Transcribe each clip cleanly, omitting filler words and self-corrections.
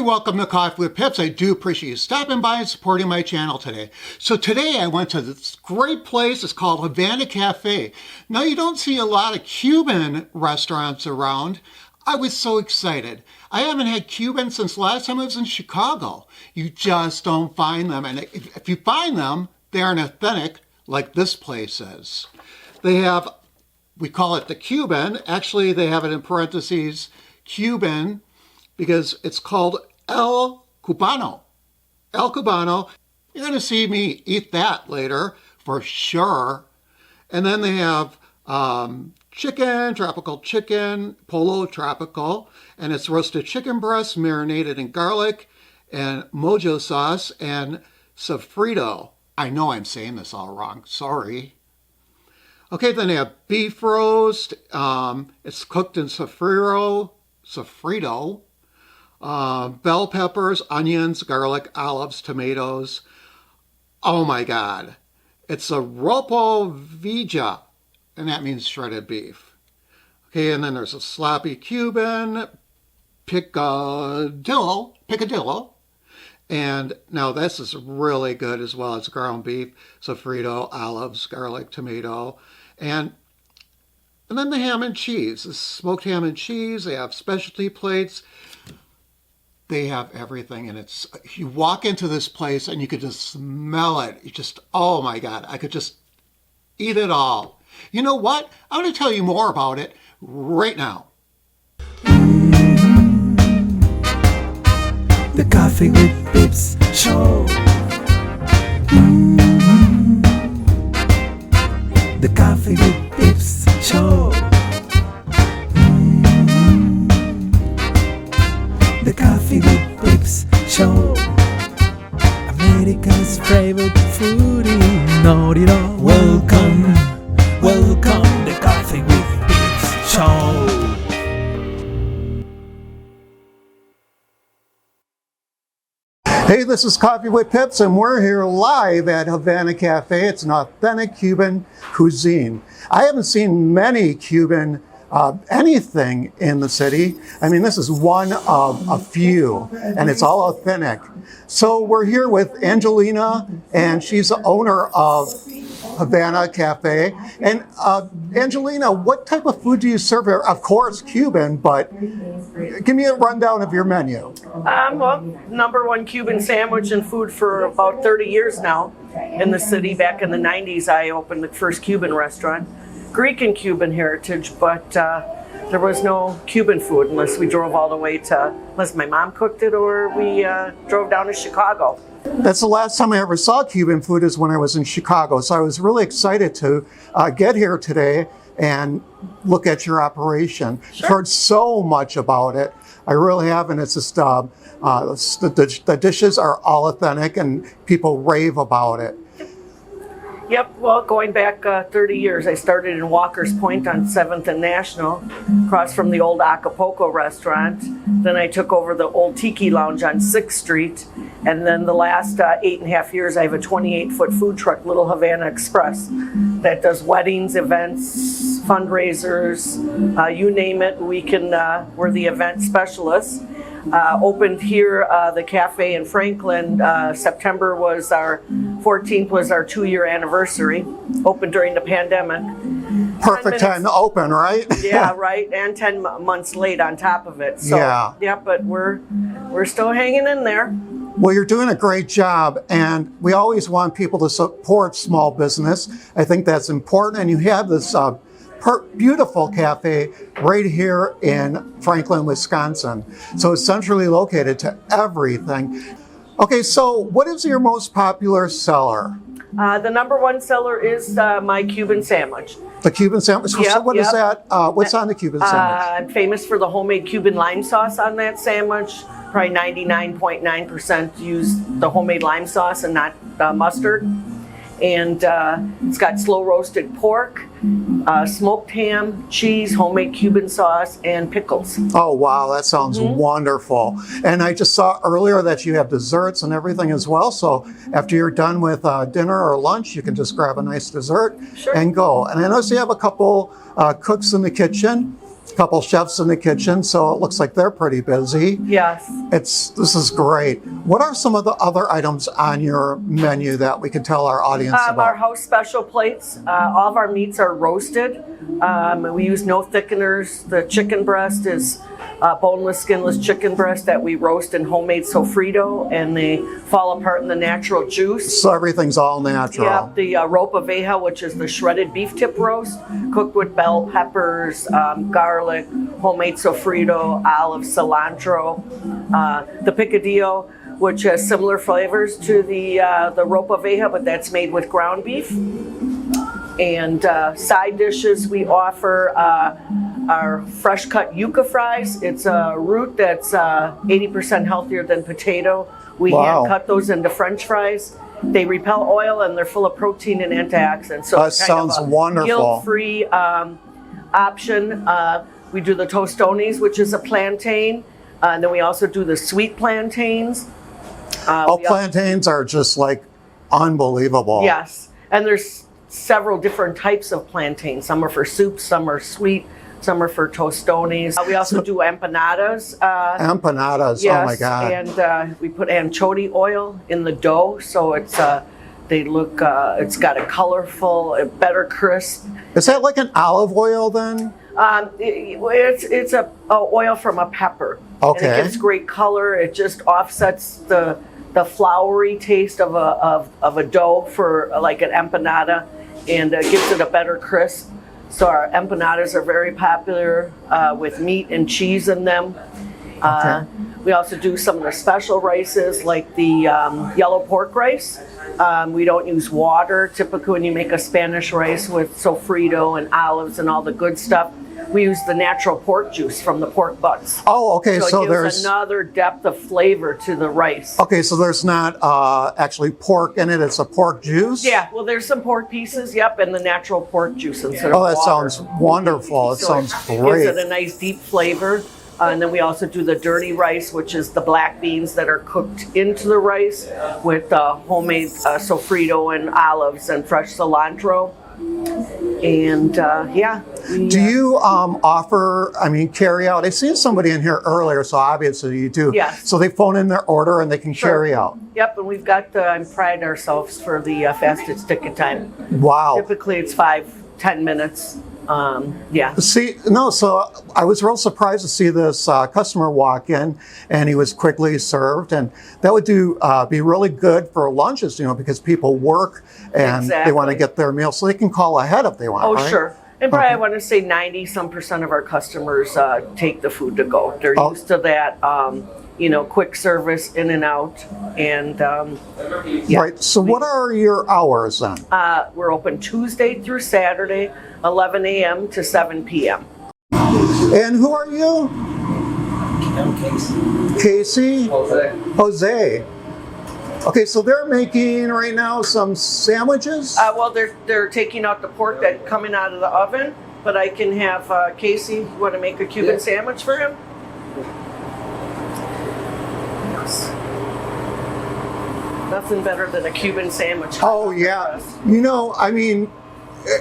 Hey, welcome to Coffee with Pips. I do appreciate you stopping by and supporting my channel today. So today I went to this great place. It's called Havana Cafe. Now you don't see a lot of Cuban restaurants around. I was so excited. I haven't had Cuban since last time I was in Chicago. You just don't find them. And if you find them, they aren't authentic like this place is. They have, we call it the Cuban. Actually, they have it in parentheses, Cuban, because it's called El Cubano. El Cubano. You're going to see me eat that later for sure. And then they have chicken, tropical chicken, polo tropical, and it's roasted chicken breast marinated in garlic and mojo sauce and sofrito. I know I'm saying this all wrong. Sorry. Okay, then they have beef roast. It's cooked in sofrito. Bell peppers, onions, garlic, olives, tomatoes. Oh my God. It's a ropo vija, and that means shredded beef. Okay, and then there's a sloppy Cuban, picadillo. And now this is really good as well. It's ground beef, sofrito, olives, garlic, tomato, and then the ham and cheese. This smoked ham and cheese. They have specialty plates. They have everything, and it's, you walk into this place and you could just smell it. You just, oh my God, I could just eat it all. You know what? I'm going to tell you more about it right now. The Coffee with Pips Show. The Coffee with Pips Show. The Coffee with Pips Show. America's favorite foodie. Know it all. Welcome, welcome. The Coffee with Pips Show. Hey, this is Coffee with Pips, and we're here live at Havana Cafe. It's an authentic Cuban cuisine. I haven't seen many Cuban anything in the city. I mean, this is one of a few, and it's all authentic. So we're here with Angelina, and she's the owner of Havana Cafe. And Angelina, what type of food do you serve here? Of course, Cuban, but give me a rundown of your menu. Well, #1 Cuban sandwich and food for about 30 years now in the city. Back in the 90s, I opened the first Cuban restaurant. Greek and Cuban heritage, but there was no Cuban food unless we drove all the way to, unless my mom cooked it or we drove down to Chicago. That's the last time I ever saw Cuban food is when I was in Chicago. So I was really excited to get here today and look at your operation. Sure. I've heard so much about it. I really have, and it's just the dishes are all authentic and people rave about it. Yep, well, going back 30 years, I started in Walker's Point on 7th and National, across from the old Acapulco restaurant. Then I took over the old Tiki Lounge on 6th Street. And then the last 8.5 years, I have a 28-foot food truck, Little Havana Express, that does weddings, events, fundraisers, you name it. We're the event specialists. Opened here, the cafe in Franklin. September was our 14th was our 2-year anniversary. Opened during the pandemic. Perfect time to open, right? Yeah, right. And 10 months late on top of it. So, yeah, but we're still hanging in there. Well, you're doing a great job, and we always want people to support small business. I think that's important, and you have this beautiful cafe right here in Franklin, Wisconsin. So it's centrally located to everything. Okay, so what is your most popular seller? The #1 seller is my Cuban sandwich. The Cuban sandwich? Yep, so what is that? What's on the Cuban sandwich? I'm famous for the homemade Cuban lime sauce on that sandwich. Probably 99.9% use the homemade lime sauce and not mustard. And it's got slow roasted pork, smoked ham, cheese, homemade Cuban sauce, and pickles. Oh, wow, that sounds wonderful. And I just saw earlier that you have desserts and everything as well. So after you're done with dinner or lunch, you can just grab a nice dessert and go. And I notice you have a couple cooks in the kitchen. couple chefs in the kitchen, so it looks like they're pretty busy. Yes. This is great. What are some of the other items on your menu that we can tell our audience Our about? house special plates. All of our meats are roasted. We use no thickeners. The chicken breast is boneless, skinless chicken breast that we roast in homemade sofrito, and they fall apart in the natural juice. So everything's all natural. Yep, the ropa veja, which is the shredded beef tip roast, cooked with bell peppers, garlic, homemade sofrito, olives, cilantro. The picadillo, which has similar flavors to the ropa veja, but that's made with ground beef. And side dishes, we offer our fresh cut yuca fries. It's a root that's 80% healthier than potato. We Wow. hand cut those into French fries. They repel oil and they're full of protein and antioxidants. So That it's kind sounds of a wonderful. guilt-free option. We do the tostones, which is a plantain. And then we also do the sweet plantains. Plantains are just like unbelievable. Yes, and there's several different types of plantains. Some are for soup, some are sweet, some are for tostones. We also do empanadas. Empanadas, Yes, oh my God. and we put anchovy oil in the dough, so it's it's got a colorful, a better crisp. Is that like an olive oil then? It's a oil from a pepper. Okay. And it gives great color. It just offsets the floury taste of a dough for like an empanada, and gives it a better crisp. So our empanadas are very popular with meat and cheese in them. Okay. We also do some of the special rices like the yellow pork rice. We don't use water. Typically when you make a Spanish rice with sofrito and olives and all the good stuff, we use the natural pork juice from the pork butts. Oh, okay. So So it gives there's another depth of flavor to the rice. okay. So there's not actually pork in it. It's a pork juice. Yeah, well, there's some pork pieces, yep, and the natural pork juice instead of Oh, that water. sounds wonderful. It So sounds Gives great. it a nice deep flavor. And then we also do the dirty rice, which is the black beans that are cooked into the rice with homemade sofrito and olives and fresh cilantro. And yeah. Do you offer, carry out? I seen somebody in here earlier, so obviously you do. Yes. So they phone in their order and they can Sure. carry out. Yep, and we've got, pride ourselves for the fastest ticket time. Wow. Typically it's 5-10 minutes. Yeah. See, no, so I was real surprised to see this customer walk in and he was quickly served, and that would be really good for lunches, because people work and they want to Exactly. get their meal, so they can call ahead if they want, Oh, right? sure. And probably Okay. I want to say 90% of our customers take the food to go. They're Oh. used to that, quick service in and out. And yeah. Right, so what are your hours then? We're open Tuesday through Saturday, 11 a.m. to 7 p.m. And who are you? I'm Casey. Casey? Jose. Jose. Okay, so they're making right now some sandwiches? Well, they're taking out the pork that's coming out of the oven, but I can have Casey, you want to make a Cuban Yeah. sandwich for him? Yes. Nothing better than a Cuban sandwich. Oh, yeah.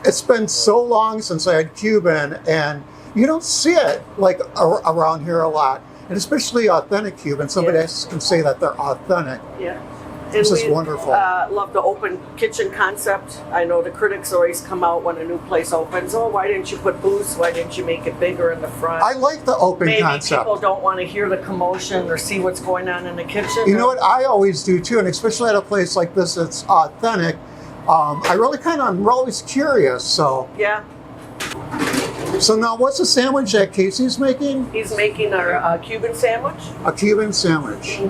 It's been so long since I had Cuban, and you don't see it like around here a lot. And especially authentic Cuban. Somebody Yeah. else can say that they're authentic. Yeah. This And is we, wonderful. Love the open kitchen concept. I know the critics always come out when a new place opens. Oh, why didn't you put booths? Why didn't you make it bigger in the front? I like the open Maybe concept. people don't want to hear the commotion or see what's going on in the kitchen. You know what? I always do too, and especially at a place like this that's authentic. I'm always curious. So Yeah. now what's the sandwich that Casey's making? He's making our Cuban sandwich. A Cuban sandwich.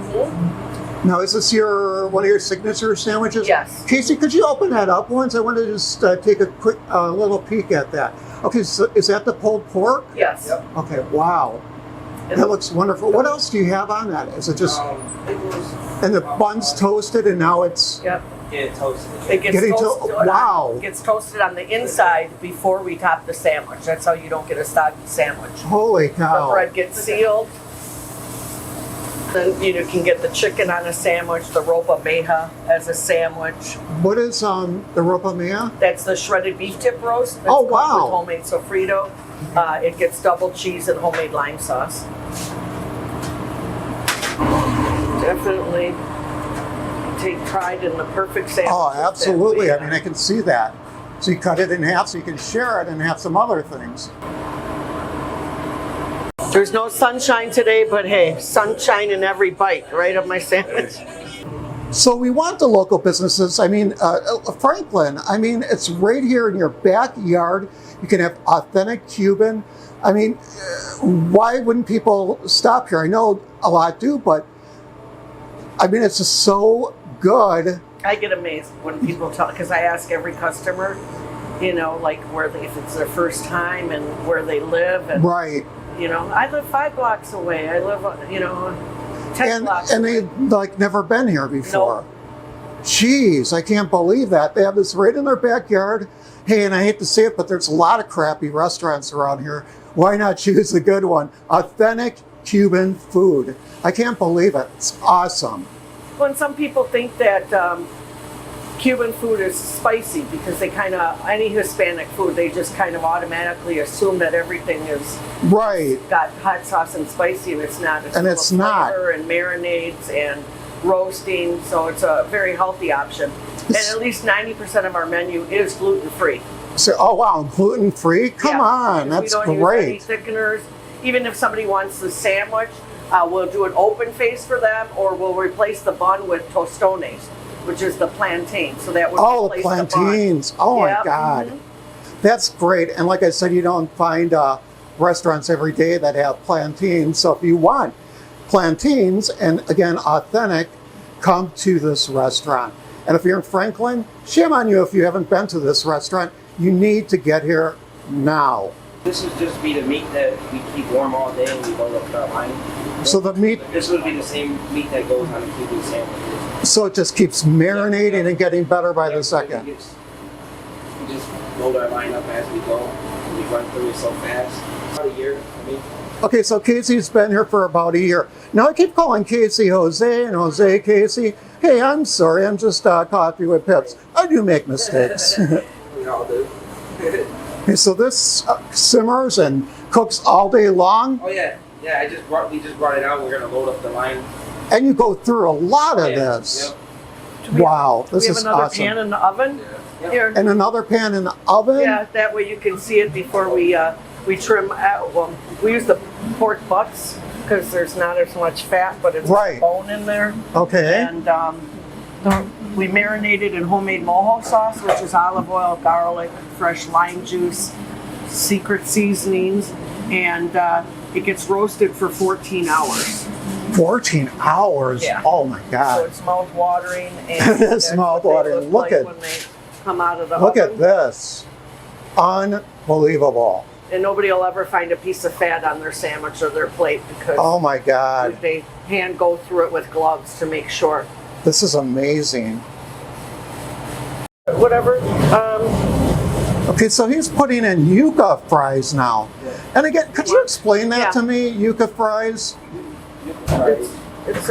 Now, is this one of your signature sandwiches? Yes. Casey, could you open that up once? I want to just take a quick little peek at that. Okay, so is that the pulled pork? Yes. Yep. Okay, wow. And That looks wonderful. What else do you have on that? Is it just, It was and the bun's toasted and now it's, Yep. getting toasted. It gets Getting toasted. wow. It gets toasted on the inside before we top the sandwich. That's how you don't get a soggy sandwich. holy The cow. bread gets sealed. Then you can get the chicken on a sandwich, the ropa veja as a sandwich. What is the ropa mia? That's the shredded beef tip roast. That's Oh, cooked wow. With homemade sofrito. It gets double cheese and homemade lime sauce. Definitely take pride in the perfect sandwich. Oh, absolutely. I mean, I can see that. So you cut it in half so you can share it and have some other things. There's no sunshine today, but hey, sunshine in every bite, right, of my sandwich. So we want the local businesses. I mean, Franklin, I mean, it's right here in your backyard. You can have authentic Cuban. I mean, why wouldn't people stop here? I know a lot do, but I mean, it's just so good. I get amazed when people tell, because I ask every customer, you know, like where they, if it's their first time and where they live. And, Right. you know, I live 5 blocks away. I live, you know, 10 blocks And away. they like never been here before. No. Jeez, I can't believe that. They have this right in their backyard. Hey, and I hate to say it, but there's a lot of crappy restaurants around here. Why not choose the good one? Authentic Cuban food. I can't believe it. It's awesome. Well, and some people think that Cuban food is spicy because they kind of, any Hispanic food, they just kind of automatically assume that everything is Right. got hot sauce and spicy, and it's not. And it's not. Flavor and marinades and roasting, so it's a very healthy option. And at least 90% of our menu is gluten-free. So, oh wow, gluten-free? Come on, that's we don't great. use any thickeners. Even if somebody wants the sandwich, we'll do an open face for them, or we'll replace the bun with tostones, which is the plantain. So that would Oh, the replace plantains. The bun. Oh Yep, my God. mhm. That's great. And like I said, you don't find restaurants every day that have plantains. So if you want plantains, and again, authentic, come to this restaurant. And if you're in Franklin, shame on you if you haven't been to this restaurant. You need to get here now. This would just be the meat that we keep warm all day and we load up our line. So the meat, This would be the same meat that goes on a Cuban sandwich. so it just keeps marinating and getting better by the second. We just load our line up as we go. We run through it so fast. About a year, I mean. Okay, so Casey's been here for about a year. Now I keep calling Casey Jose and Jose Casey. Hey, I'm sorry, I'm just Coffee with Pips. I do make mistakes. We all do. Okay, so this simmers and cooks all day long, Oh yeah, yeah. We just brought it out. We're gonna load up the line. and you go through a lot of Yeah, this. Yep. Wow, We this have is another awesome. pan in the oven. Yeah. Here. And another pan in the oven? Yeah, that way you can see it before we trim out. Well, we use the pork butts because there's not as much fat, but it's Right. bone in there. Okay. And we marinated in homemade mojo sauce, which is olive oil, garlic, fresh lime juice, secret seasonings, and it gets roasted for 14 hours. 14 hours? Yeah. Oh my So God. it's mouth-watering. And It is that's what they mouth-watering. Look like at- when they come out of the Look oven. at this. Unbelievable. And nobody will ever find a piece of fat on their sandwich or their plate because Oh my God. they hand go through it with gloves to make sure. This is amazing. Whatever. Okay, so he's putting in Yuca fries now. And again, could you explain that Yeah. to me, Yuca fries? It's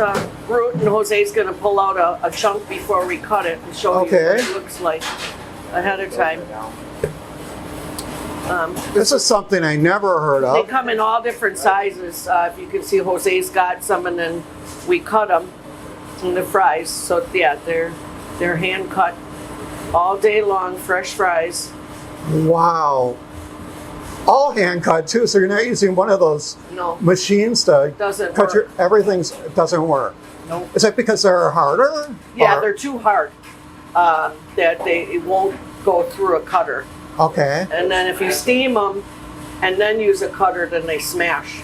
root, and Jose's going to pull out a chunk before we cut it and show you Okay. what it looks like ahead of time. This is something I never heard They of. come in all different sizes. If you can see, Jose's got some, and then we cut them in the fries. So yeah, they're hand cut all day long, fresh fries. Wow. All hand cut too, so you're not using one of those No, machines to Doesn't cut work. everything's, it doesn't work. Nope. Is that because they're harder? Yeah, Or- they're too hard. That it won't go through a cutter. Okay. And then if you steam them and then use a cutter, then they smash.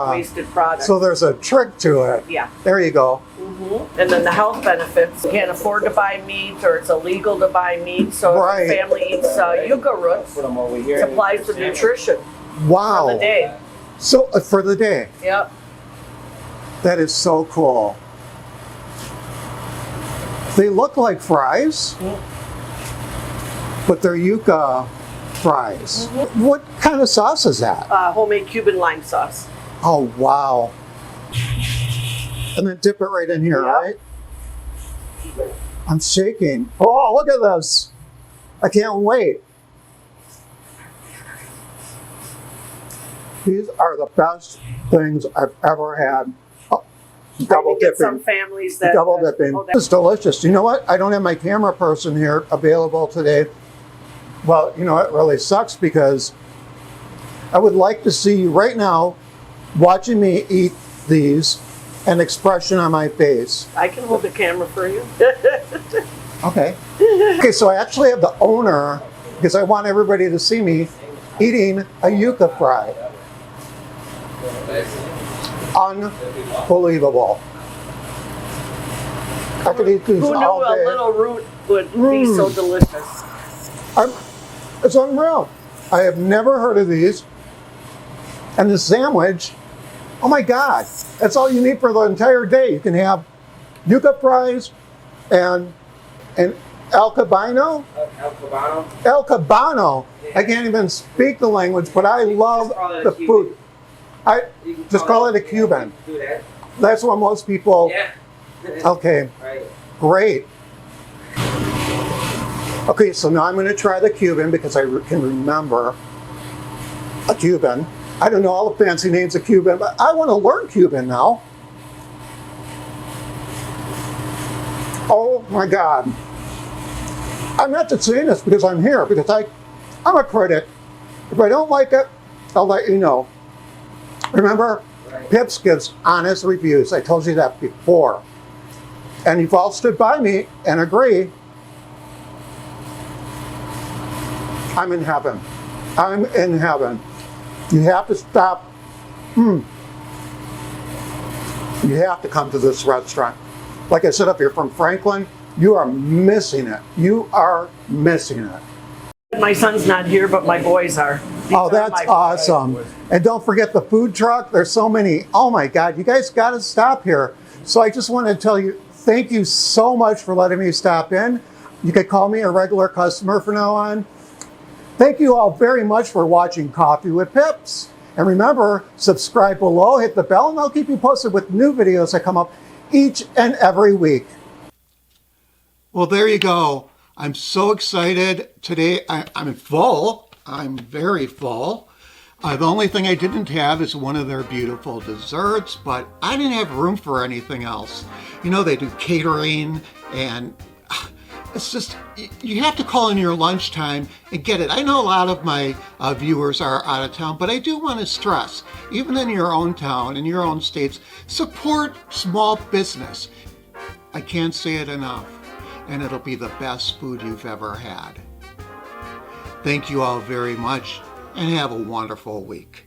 Wasted product. So there's a trick to it. Yeah. There you go. And then the health benefits. You can't afford to buy meat, or it's illegal to buy meat. So Right. if the family eats yuca roots, Put them over here. supplies the nutrition Wow. for the day. So for the day. Yep. That is so cool. They look like fries, but they're yuca fries. What kind of sauce is that? Homemade Cuban lime sauce. Oh, wow. And then dip it right in here, Yep. right? I'm shaking. Oh, look at this. I can't wait. These are the best things I've ever had. Oh, double You get some dipping. families that Double dipping. oh, It's delicious. You know what? I don't have my camera person here available today. Well, you know, it really sucks because I would like to see you right now watching me eat these, an expression on my face. I can hold the camera for you. Okay. Okay, so I actually have the owner, because I want everybody to see me eating a yuca fry. Unbelievable. I could eat these Who knew all a day. little root would be so delicious? It's unreal. I have never heard of these. And the sandwich, oh my God, that's all you need for the entire day. You can have yuca fries and El Cabano. El Cabano. El Cabano. I can't even speak the language, but I love the food. I just call it a Cuban. Do that. That's what most people. Yeah. Okay, Right. great. Okay, so now I'm going to try the Cuban because I can remember a Cuban. I don't know all the fancy names of Cuban, but I want to learn Cuban now. Oh my God. I'm not just saying this because I'm here, because I'm a critic. If I don't like it, I'll let you know. Remember, Right. Pips gives honest reviews. I told you that before. And you've all stood by me and agree. I'm in heaven. I'm in heaven. You have to stop. You have to come to this restaurant. Like I said, if you're from Franklin, you are missing it. You are missing it. My son's not here, but my boys are. These Oh, are that's my boys. awesome. And don't forget the food truck. There's so many. Oh my God, you guys got to stop here. So I just want to tell you, thank you so much for letting me stop in. You can call me a regular customer from now on. Thank you all very much for watching Coffee with Pips. And remember, subscribe below, hit the bell, and I'll keep you posted with new videos that come up each and every week. Well, there you go. I'm so excited. Today I'm full. I'm very full. The only thing I didn't have is one of their beautiful desserts, but I didn't have room for anything else. You know, they do catering, and it's just, you have to call in your lunchtime and get it. I know a lot of my viewers are out of town, but I do want to stress, even in your own town, in your own states, support small business. I can't say it enough, and it'll be the best food you've ever had. Thank you all very much, and have a wonderful week.